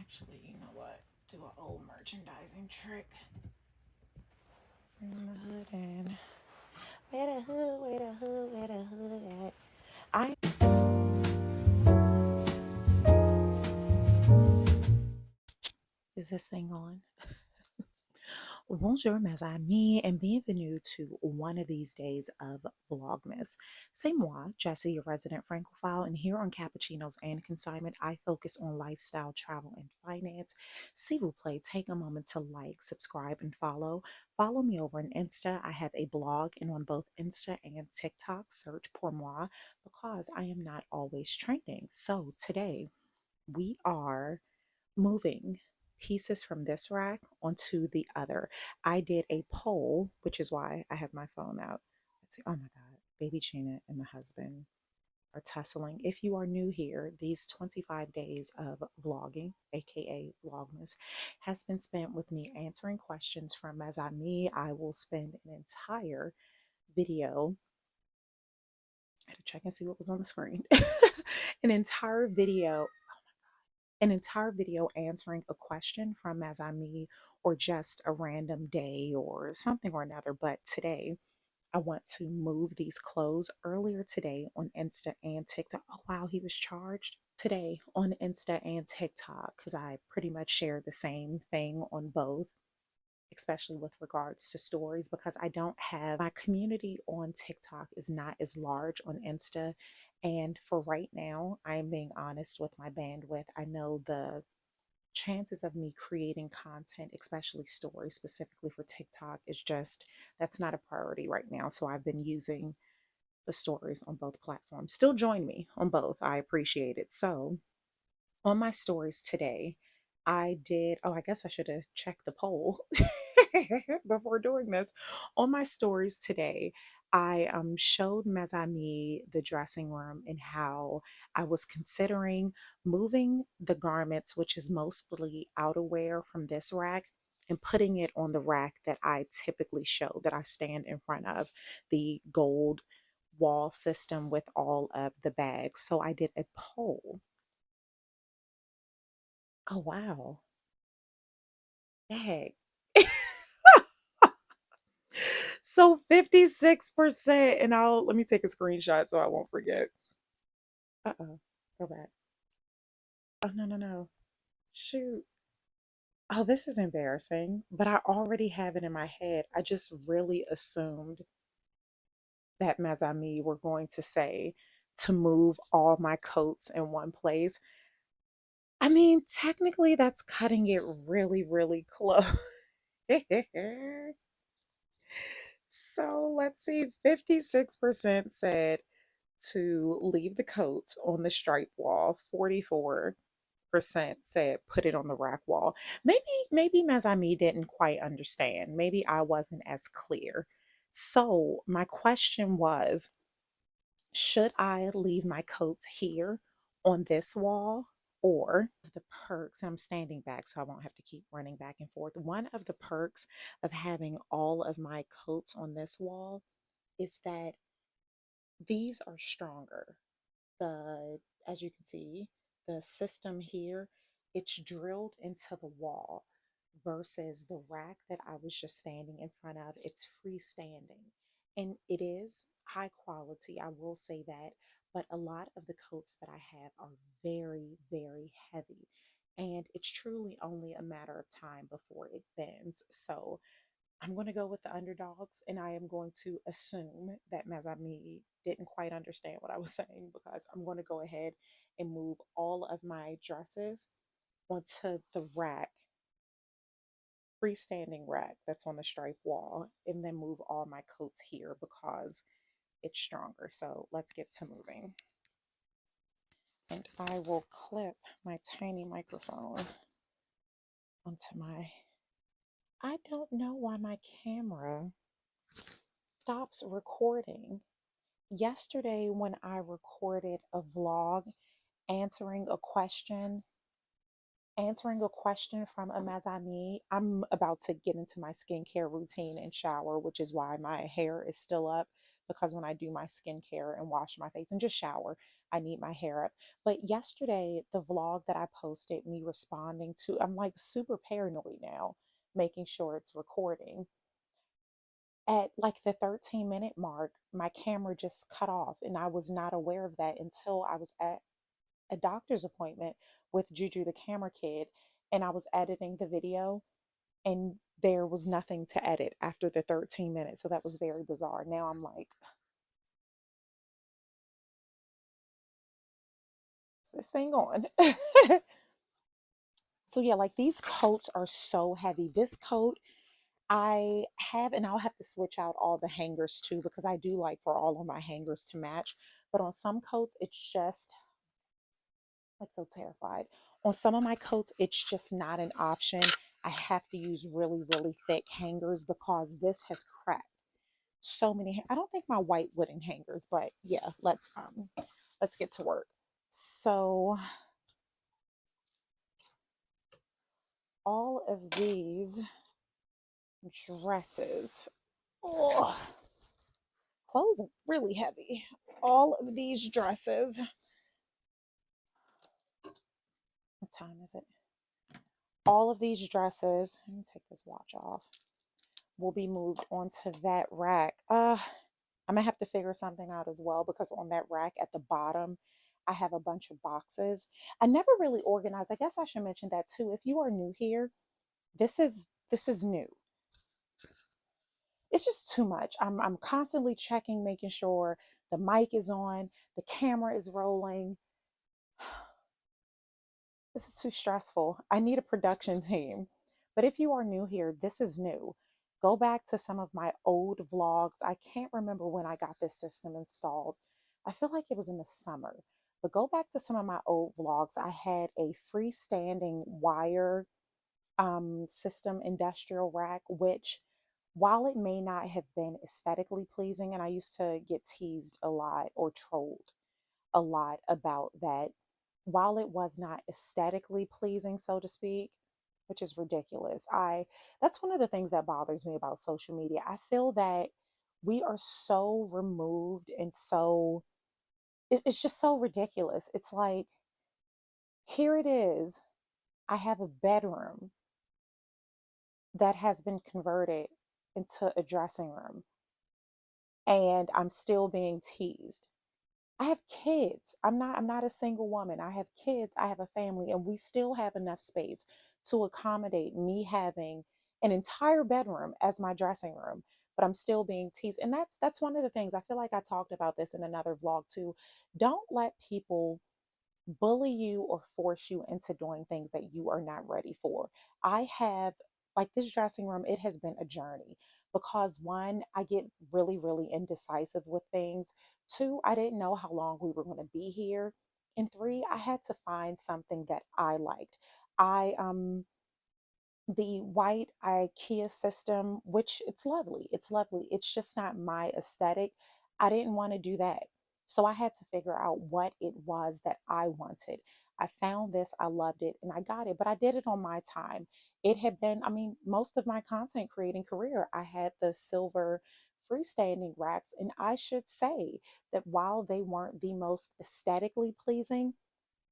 Actually, you know what? Do an old merchandising trick. Bring the hood in. Where the hood, where the hood, where the hood at? Is this thing on? Bonjour, mes amis, and bienvenue to one of these days of Vlogmas. C'est moi, Jessie, your resident Francophile, and here on Cappuccinos and Consignment, I focus on lifestyle, travel, and finance. S'il vous plaît, take a moment to like, subscribe, and follow. Follow me over on Insta. I have a blog, and on both Insta and TikTok, search pour moi because I am not always trending. So today, we are moving pieces from this rack onto the other. I did a poll, which is why I have my phone out. Let's see. Oh my God, baby Gina and the husband are tussling. If you are new here, these 25 days of vlogging, aka Vlogmas, has been spent with me answering questions from mes amis. I will spend an entire video. I had to check and see what was on the screen. an entire video an entire video answering a question from mes amis or just a random day or something or another. But today, I want to move these clothes. Earlier today on Insta and TikTok. Oh, wow, he was charged. Today on Insta and TikTok, because I pretty much share the same thing on both, especially with regards to stories, because I don't have my community on TikTok is not as large on Insta. And for right now, I'm being honest with my bandwidth. I know the chances of me creating content, especially stories specifically for TikTok, is just that's not a priority right now. So I've been using the stories on both platforms. Still join me on both. I appreciate it. So on my stories today, I did, oh, I guess I should have checked the poll before doing this. On my stories today, I showed mes amis the dressing room and how I was considering moving the garments, which is mostly outerwear, from this rack and putting it on the rack that I typically show, that I stand in front of, the gold wall system with all of the bags. So I did a poll. Oh, wow. Dang. So 56%, and let me take a screenshot so I won't forget. Uh-oh. Go back. Oh, no, no, no. Shoot. Oh, this is embarrassing, but I already have it in my head. I just really assumed that mes amis were going to say to move all my coats in one place. I mean, technically, that's cutting it really, really close. So let's see, 56% said to leave the coats on the stripe wall. 44% said put it on the rack wall. Maybe mes amis didn't quite understand. Maybe I wasn't as clear. So my question was, should I leave my coats here on this wall, or the perks, I'm standing back so I won't have to keep running back and forth. One of the perks of having all of my coats on this wall is that these are stronger. As you can see, the system here, it's drilled into the wall versus the rack that I was just standing in front of. It's freestanding and it is high quality, I will say that, but a lot of the coats that I have are very, very heavy. And it's truly only a matter of time before it bends. So I'm going to go with the underdogs, and I am going to assume that mes amis didn't quite understand what I was saying, because I'm going to go ahead and move all of my dresses onto the rack, freestanding rack that's on the stripe wall, and then move all my coats here because it's stronger. So let's get to moving. And I will clip my tiny microphone onto my, I don't know why my camera stops recording. Yesterday, when I recorded a vlog answering a question, from a mes amis, I'm about to get into my skincare routine and shower, which is why my hair is still up. because when I do my skincare and wash my face and just shower, I need my hair up. But yesterday, the vlog that I posted, me responding to, I'm like super paranoid now, making sure it's recording. At like the 13-minute mark, my camera just cut off, and I was not aware of that until I was at a doctor's appointment with Juju, the camera kid, and I was editing the video, and there was nothing to edit after the 13 minutes. So that was very bizarre. Now I'm like, is this thing on? So yeah, like these coats are so heavy. This coat I have, and I'll have to switch out all the hangers too, because I do like for all of my hangers to match. But on some coats, it's just like so terrified. On some of my coats, it's just not an option. I have to use really, really thick hangers because this has cracked so many. I don't think my white wooden hangers, but yeah, let's get to work. So all of these dresses, ugh, clothes are really heavy. All of these dresses, what time is it? All of these dresses, let me take this watch off, will be moved onto that rack. I'm gonna have to figure something out as well, because on that rack at the bottom, I have a bunch of boxes. I never really organized. I guess I should mention that too. If you are new here, this is new. It's just too much. I'm constantly checking, making sure the mic is on, the camera is rolling. This is too stressful. I need a production team. But if you are new here, this is new. Go back to some of my old vlogs. I can't remember when I got this system installed. I feel like it was in the summer. But go back to some of my old vlogs. I had a freestanding wire system industrial rack, which, while it may not have been aesthetically pleasing, and I used to get teased a lot or trolled a lot about that, while it was not aesthetically pleasing, so to speak, which is ridiculous. That's one of the things that bothers me about social media. I feel that we are so removed and so it's just so ridiculous. It's like, here it is. I have a bedroom that has been converted into a dressing room, and I'm still being teased. I have kids. I'm not a single woman. I have kids. I have a family, and we still have enough space to accommodate me having an entire bedroom as my dressing room, but I'm still being teased. And that's one of the things. I feel like I talked about this in another vlog too. Don't let people bully you or force you into doing things that you are not ready for. I have, like this dressing room, it has been a journey, because one, I get really, really indecisive with things. Two, I didn't know how long we were going to be here. And three, I had to find something that I liked. I the white IKEA system, which it's lovely. It's lovely. It's just not my aesthetic. I didn't want to do that. So I had to figure out what it was that I wanted. I found this, I loved it, and I got it, but I did it on my time. It had been, I mean, most of my content creating career, I had the silver freestanding racks. And I should say that while they weren't the most aesthetically pleasing,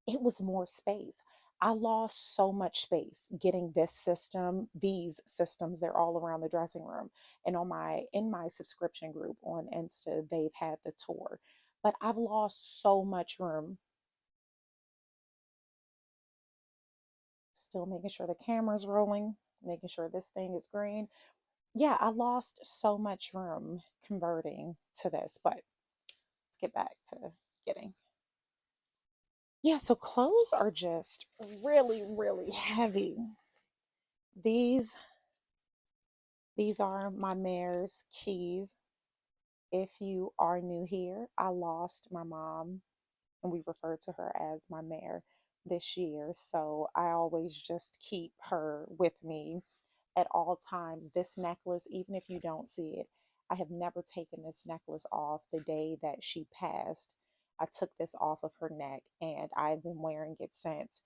it was more space. I lost so much space getting this system, these systems, they're all around the dressing room. And on my in my subscription group on Insta, they've had the tour. But I've lost so much room. Still making sure the camera's rolling, making sure this thing is green. Yeah, I lost so much room converting to this, but let's get back to getting. Yeah, so clothes are just really, really heavy. These These are my mare's keys. If you are new here, I lost my mom, and we refer to her as my mare this year. So I always just keep her with me at all times. This necklace, even if you don't see it, I have never taken this necklace off. The day that she passed, I took this off of her neck, and I've been wearing it since.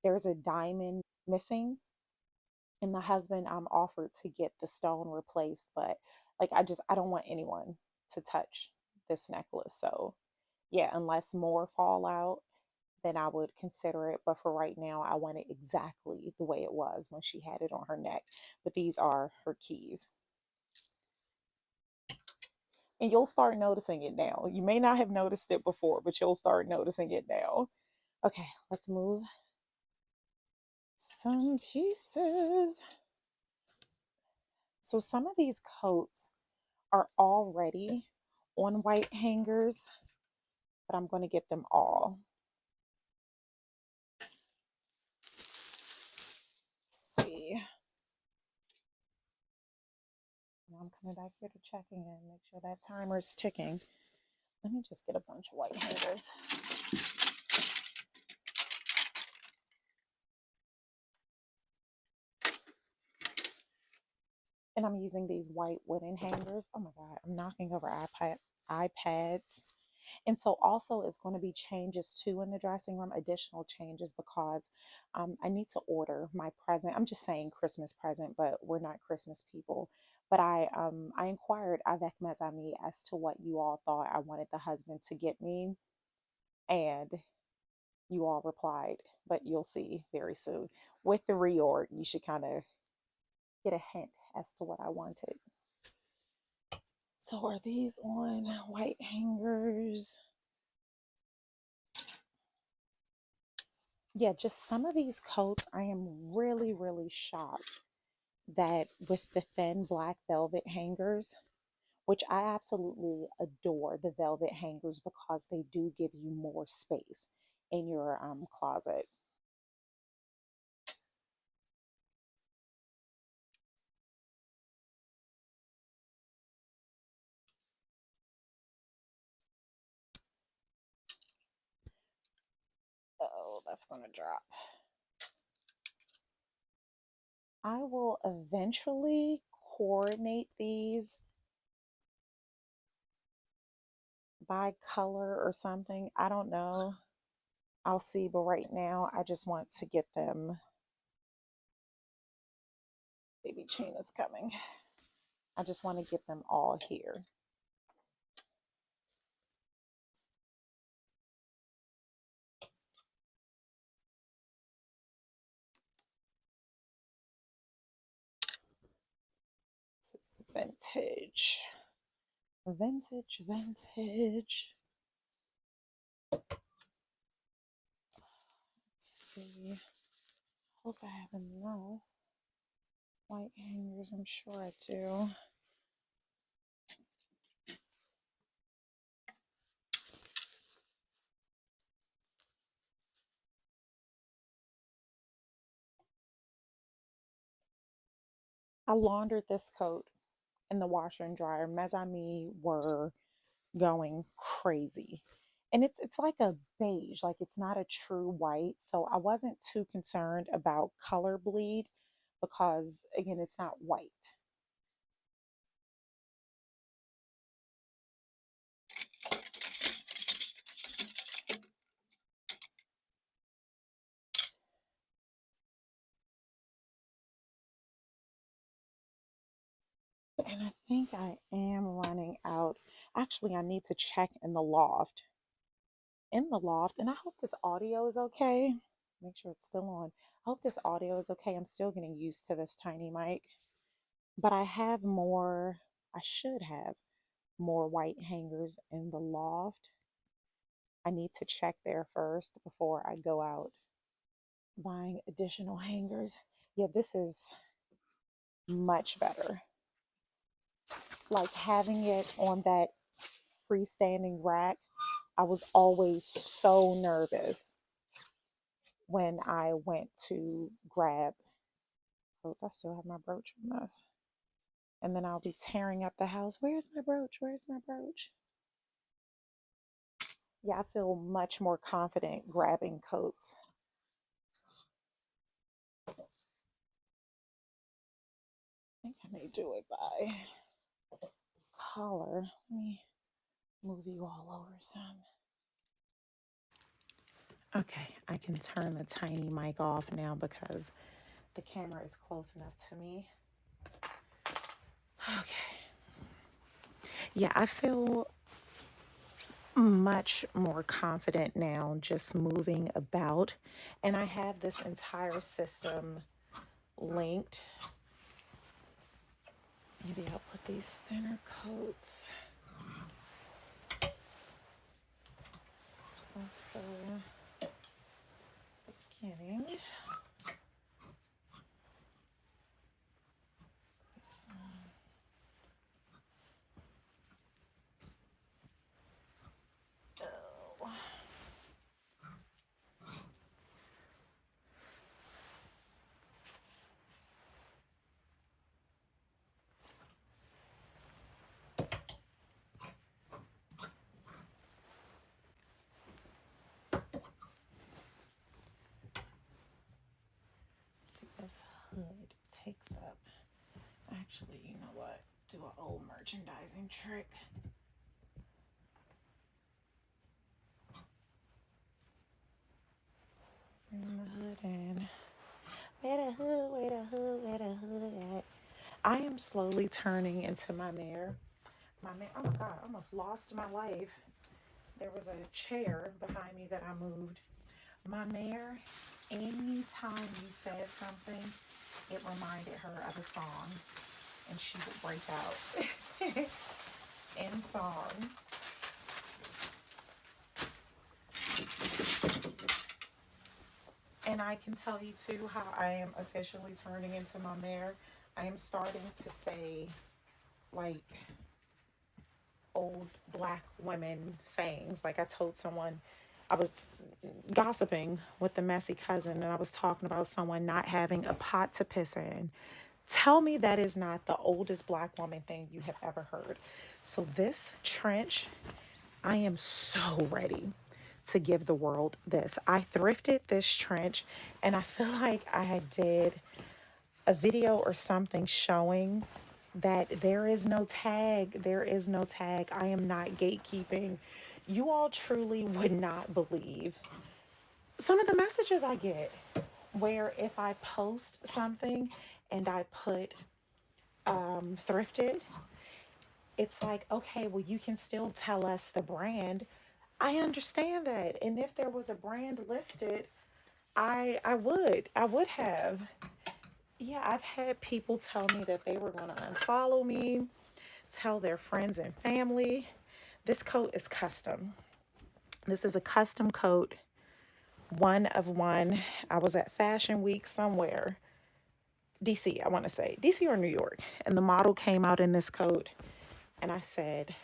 There's a diamond missing, and the husband offered to get the stone replaced, but like I don't want anyone. to touch this necklace. So yeah, unless more fall out, then I would consider it. But for right now, I want it exactly the way it was when she had it on her neck. But these are her keys. And you'll start noticing it now. You may not have noticed it before, but you'll start noticing it now. Okay, let's move some pieces. So some of these coats are already on white hangers, but I'm going to get them all. Let's see. I'm coming back here to check in, make sure that timer is ticking. Let me just get a bunch of white hangers. And I'm using these white wooden hangers. Oh my God, I'm knocking over iPads. And so also is going to be changes too in the dressing room, additional changes, because I need to order my present. I'm just saying Christmas present, but we're not Christmas people. But I inquired avec mes amis as to what you all thought I wanted the husband to get me. And you all replied, but you'll see very soon. With the reorg, you should kind of get a hint as to what I wanted. So are these on white hangers? Yeah, just some of these coats, I am really, really shocked that with the thin black velvet hangers, which I absolutely adore the velvet hangers because they do give you more space in your closet. Oh, that's going to drop. I will eventually coordinate these by color or something. I don't know. I'll see, but right now I just want to get them. Baby China's coming. I just want to get them all here. This is vintage. Vintage, vintage. Let's see. Hope I have enough white hangers. I'm sure I do. I laundered this coat in the washer and dryer. Mes amis were going crazy. And it's like a beige, like it's not a true white. So I wasn't too concerned about color bleed because again, it's not white. And I think I am running out. Actually, I need to check in the loft. And I hope this audio is okay. Make sure it's still on. I hope this audio is okay. I'm still getting used to this tiny mic. But I have more, I should have more white hangers in the loft. I need to check there first before I go out buying additional hangers. Yeah, this is much better. Like having it on that freestanding rack, I was always so nervous when I went to grab clothes. I still have my brooch from this. And then I'll be tearing up the house. Where's my brooch? Where's my brooch? Yeah, I feel much more confident grabbing coats. I think I may do it by collar. Let me move you all over some. Okay, I can turn the tiny mic off now because the camera is close enough to me. Okay. Yeah, I feel much more confident now just moving about. And I have this entire system linked. Maybe I'll put these thinner coats off the beginning. Oh. See, this hood takes up. Actually, you know what? Do an old merchandising trick. Bring the hood in. Where the hood, where the hood, where the hood at? I am slowly turning into my mare. My mare, oh my God, I almost lost my life. There was a chair behind me that I moved. My mare, anytime you said something, it reminded her of a song, and she would break out in song. And I can tell you too how I am officially turning into my mare. I am starting to say like old black women sayings. Like I told someone, I was gossiping with the messy cousin, and I was talking about someone not having a pot to piss in. Tell me that is not the oldest black woman thing you have ever heard. So this trench, I am so ready to give the world this. I thrifted this trench, and I feel like I did a video or something showing that there is no tag. There is no tag. I am not gatekeeping. You all truly would not believe some of the messages I get where if I post something and I put thrifted, it's like, okay, well, you can still tell us the brand. I understand that. And if there was a brand listed, I would have. Yeah, I've had people tell me that they were going to unfollow me, tell their friends and family. This coat is custom. This is a custom coat, one of one. I was at Fashion Week somewhere, DC, I want to say, DC or New York. And the model came out in this coat. And I said,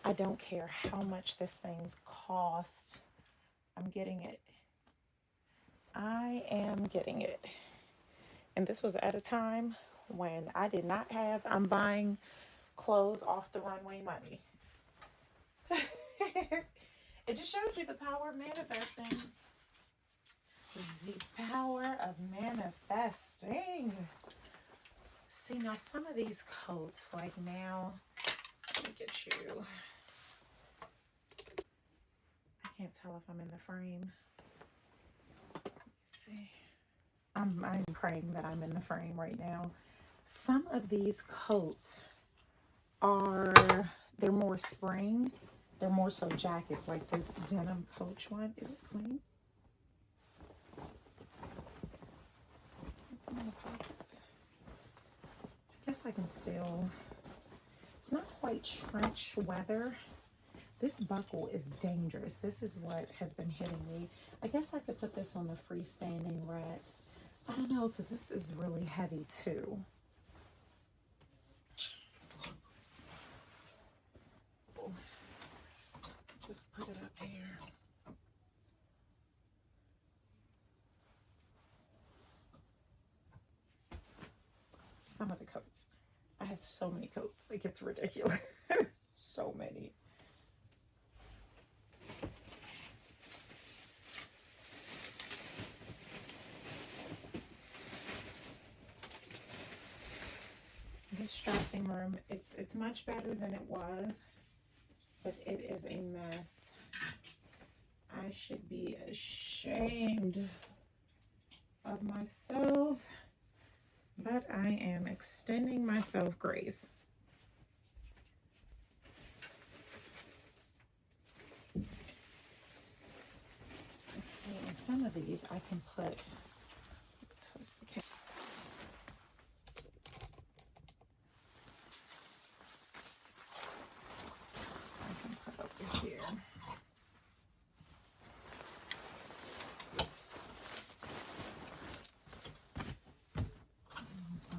I don't care how much this thing's cost. I'm getting it. I am getting it. And this was at a time when I did not have, I'm buying clothes off the runway money. It just shows you the power of manifesting. The power of manifesting. See, now some of these coats, like now, let me get you. I can't tell if I'm in the frame. Let's see. I'm praying that I'm in the frame right now. Some of these coats they're more spring. They're more so jackets, like this denim coach one. Is this clean? Something in the pockets. I guess I can still, it's not quite trench weather. This buckle is dangerous. This is what has been hitting me. I guess I could put this on the freestanding rack. I don't know, because this is really heavy too. Just put it up here. Some of the coats. I have so many coats. Like, it's ridiculous. So many. This dressing room, it's much better than it was, but it is a mess. I should be ashamed of myself, but I am extending myself grace. some of these I can put, twist the camera. I can put over here.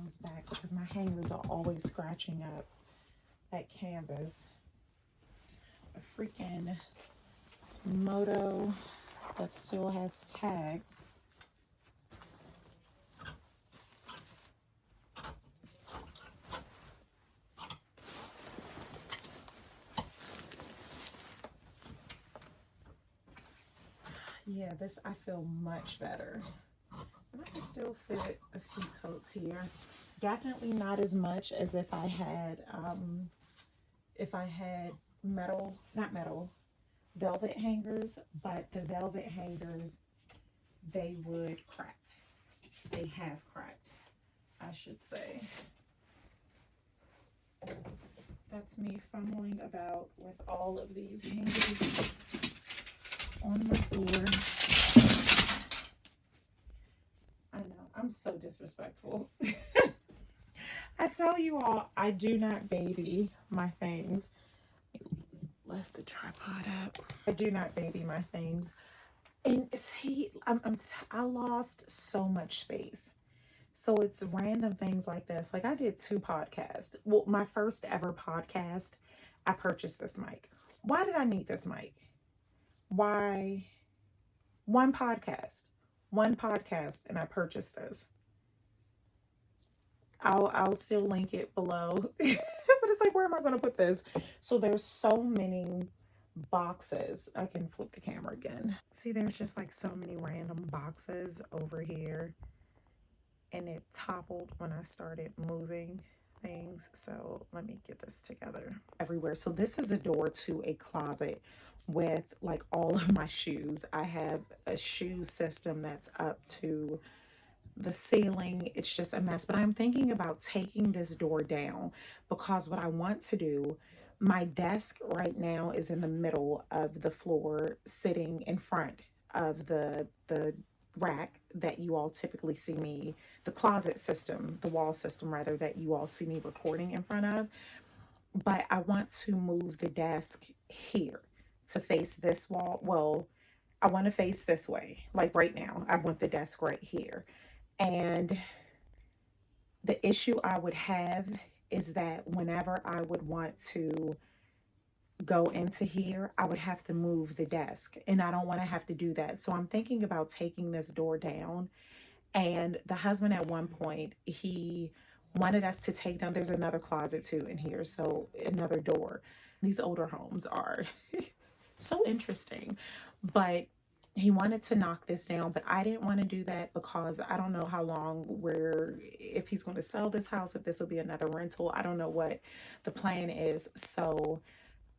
Those back because my hangers are always scratching up that canvas. A freaking moto that still has tags. Yeah, this I feel much better. And I can still fit a few coats here. Definitely not as much as if I had metal, not metal, velvet hangers, but the velvet hangers, they would crack. They have cracked, I should say. That's me fumbling about with all of these hangers on my floor. I know, I'm so disrespectful. I tell you all, I do not baby my things. Lift the tripod up. I do not baby my things. And see, I lost so much space. So it's random things like this. Like I did 2 podcasts. Well, my first ever podcast, I purchased this mic. Why did I need this mic? Why? One podcast, and I purchased this. I'll still link it below. But it's like, where am I going to put this? So there's so many boxes. I can flip the camera again. See, there's just like so many random boxes over here. And it toppled when I started moving things. So let me get this together. Everywhere. So this is a door to a closet with like all of my shoes. I have a shoe system that's up to the ceiling. It's just a mess, but I'm thinking about taking this door down because what I want to do, my desk right now is in the middle of the floor, sitting in front of the rack that you all typically see me, the closet system, the wall system rather, that you all see me recording in front of. But I want to move the desk here to face this wall. Well, I want to face this way. Like right now, I want the desk right here. And the issue I would have is that whenever I would want to go into here, I would have to move the desk, and I don't want to have to do that. So I'm thinking about taking this door down. And the husband at one point, he wanted us to take down, there's another closet too in here, so another door. These older homes are so interesting, but he wanted to knock this down, but I didn't want to do that because I don't know how long if he's going to sell this house, if this will be another rental. I don't know what the plan is. So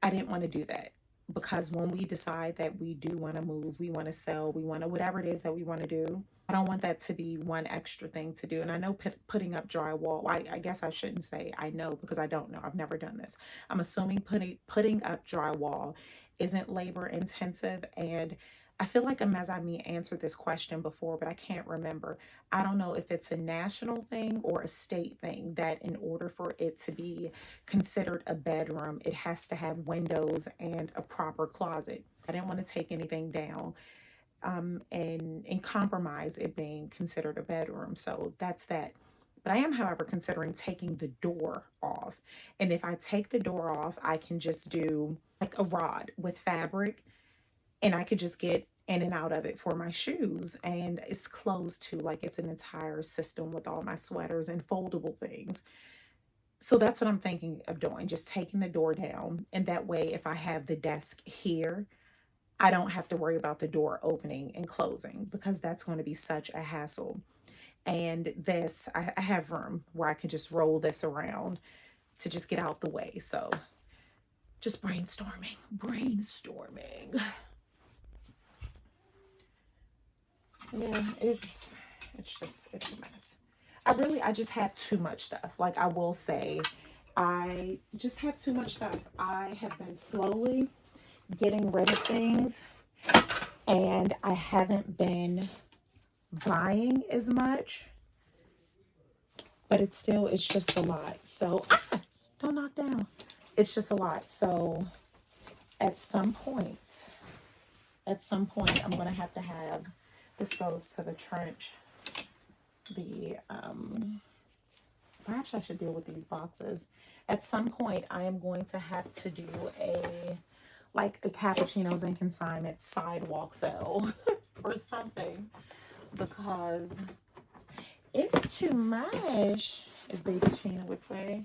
I didn't want to do that because when we decide that we do want to move, we want to sell, we want to, whatever it is that we want to do, I don't want that to be one extra thing to do. And I know putting up drywall, I guess I shouldn't say I know because I don't know. I've never done this. I'm assuming putting up drywall isn't labor intensive, and I feel like Amazami answered this question before, but I can't remember. I don't know if it's a national thing or a state thing that in order for it to be considered a bedroom, it has to have windows and a proper closet. I didn't want to take anything down and compromise it being considered a bedroom. So that's that. But I am, however, considering taking the door off. And if I take the door off, I can just do like a rod with fabric, and I could just get in and out of it for my shoes. And it's closed too, like it's an entire system with all my sweaters and foldable things. So that's what I'm thinking of doing, just taking the door down. And that way, if I have the desk here, I don't have to worry about the door opening and closing because that's going to be such a hassle. And this, I have room where I can just roll this around to just get out the way. So just brainstorming. Yeah, it's a mess. I just have too much stuff. Like I will say, I just have too much stuff. I have been slowly getting rid of things. and I haven't been buying as much, but it's just a lot. So, don't knock down. It's just a lot. So at some point, I'm going to have, this goes to the trench, perhaps I should deal with these boxes. At some point, I am going to have to do like a cappuccinos and consignment sidewalk sale or something, because it's too much, as Baby China would say.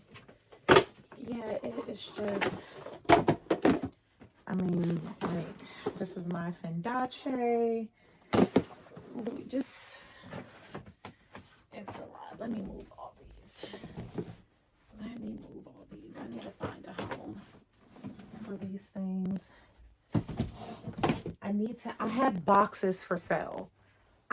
Yeah, it's just, I mean, like, this is my Fendace. Just, it's a lot. Let me move all these. I need to find a home for these things. I have boxes for sale.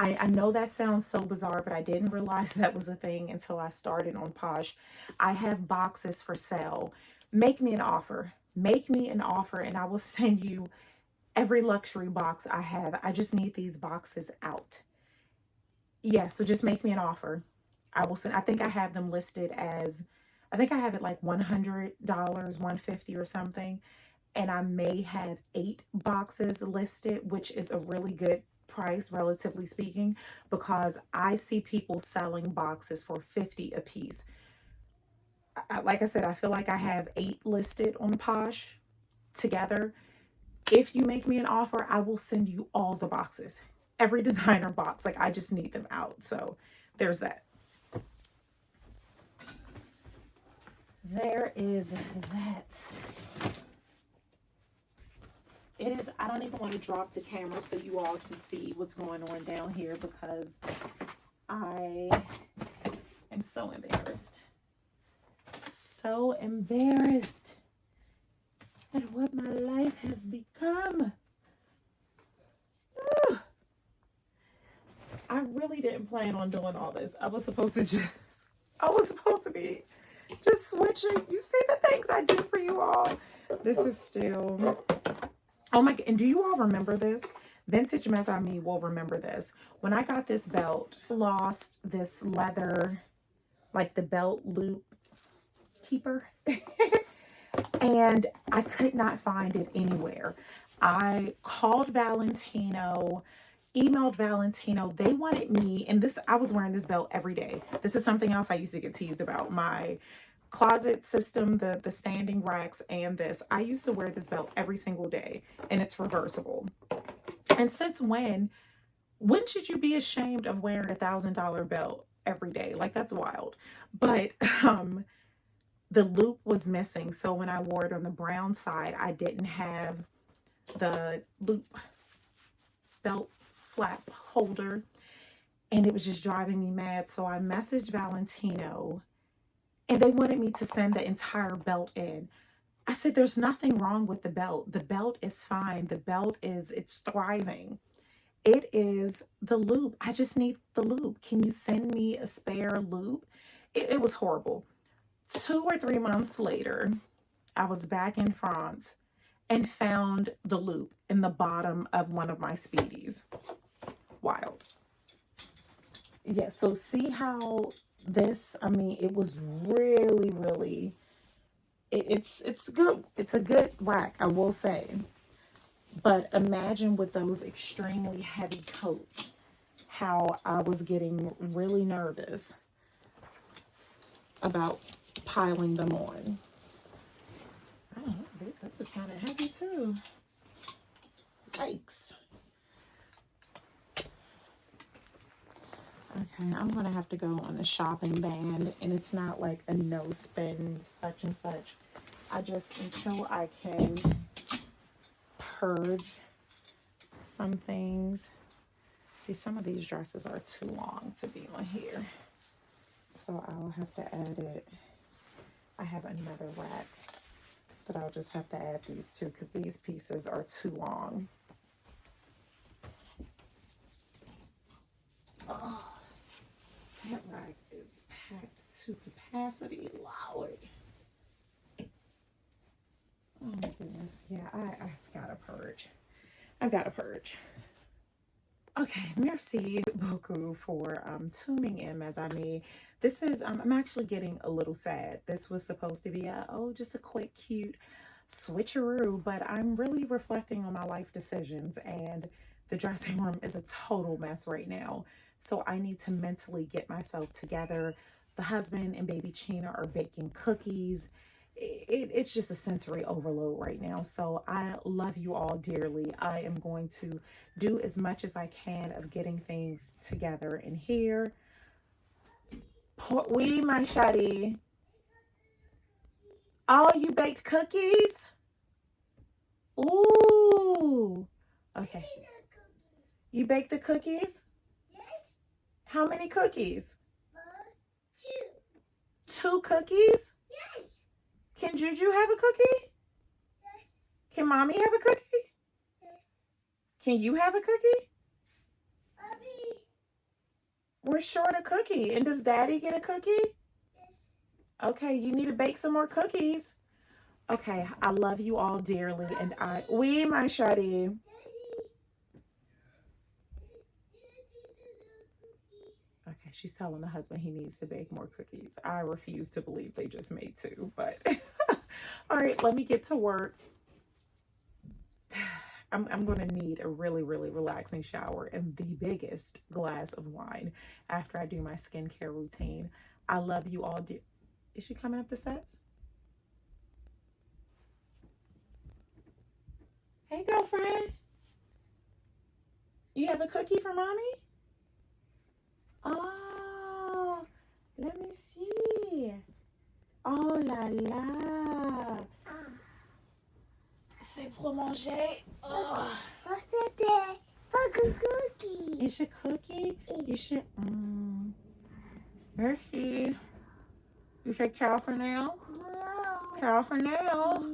I know that sounds so bizarre, but I didn't realize that was a thing until I started on Posh. I have boxes for sale. Make me an offer. Make me an offer, and I will send you every luxury box I have. I just need these boxes out. Yeah, so just make me an offer. I will send. I think I have them listed as, I think I have it like $100, $150 or something. And I may have 8 boxes listed, which is a really good price, relatively speaking, because I see people selling boxes for $50 a piece. Like I said, I feel like I have 8 listed on Posh together. If you make me an offer, I will send you all the boxes, every designer box. Like, I just need them out. So there's that. There is that. It is, I don't even want to drop the camera so you all can see what's going on down here, because I am so embarrassed. So embarrassed at what my life has become. Ugh. I really didn't plan on doing all this. I was supposed to be just switching. You see the things I do for you all. This is still, oh my God. And do you all remember this? Vintage Mess on Me will remember this. When I got this belt, I lost this leather, like the belt loop keeper. And I could not find it anywhere. I called Valentino, emailed Valentino. They wanted me, and this, I was wearing this belt every day. This is something else I used to get teased about. My closet system, the standing racks, and this. I used to wear this belt every single day, and it's reversible. And since when should you be ashamed of wearing $1,000 belt every day? Like, that's wild. But the loop was missing, so when I wore it on the brown side, I didn't have the loop belt flap holder, and it was just driving me mad. So I messaged Valentino, and they wanted me to send the entire belt in. I said, there's nothing wrong with the belt. The belt is fine. The belt it's thriving. It is the loop. I just need the loop. Can you send me a spare loop? It was horrible. 2 or 3 months later, I was back in France and found the loop in the bottom of one of my Speedies. Wild. Yeah, so see how this, I mean, it was really, really, it's good. It's a good rack, I will say. But imagine with those extremely heavy coats, how I was getting really nervous about piling them on. I don't know, this is kind of heavy too. Yikes. Okay, I'm gonna have to go on a shopping ban, and it's not like a no spend such and such. I just, until I can purge some things. See, some of these dresses are too long to be on here, so I'll have to add it. I have another rack that I'll just have to add these to, because these pieces are too long. Oh, that rack is packed to capacity. Lord. Oh my goodness. Yeah, I've got to purge. I've got to purge. Okay, merci beaucoup for tuning in, mes amis. This is, I'm actually getting a little sad. This was supposed to be just a quick, cute switcheroo, but I'm really reflecting on my life decisions, and the dressing room is a total mess right now. So I need to mentally get myself together. The husband and baby Chena are baking cookies. It's just a sensory overload right now. So I love you all dearly. I am going to do as much as I can of getting things together in here. Oui, my chérie. Oh, you baked cookies? Ooh. Okay. You baked the cookies? Yes. How many cookies? 2. 2 cookies? Yes. Can Juju have a cookie? Yes. Can Mommy have a cookie? Yes. Can you have a cookie? Mommy. We're short a cookie. And does Daddy get a cookie? Yes. Okay, you need to bake some more cookies. Okay, I love you all dearly, and oui, my chérie. Okay, she's telling the husband he needs to bake more cookies. I refuse to believe they just made 2, but all right, let me get to work. I'm going to need a really, really relaxing shower and the biggest glass of wine after I do my skincare routine. I love you all. Is she coming up the steps? Hey, girlfriend. You have a cookie for Mommy? Oh, let me see. Oh la la. C'est pour manger. Oh. Cookie. It's a cookie? You should. Merci. You say ciao for now? Hello. Ciao for now.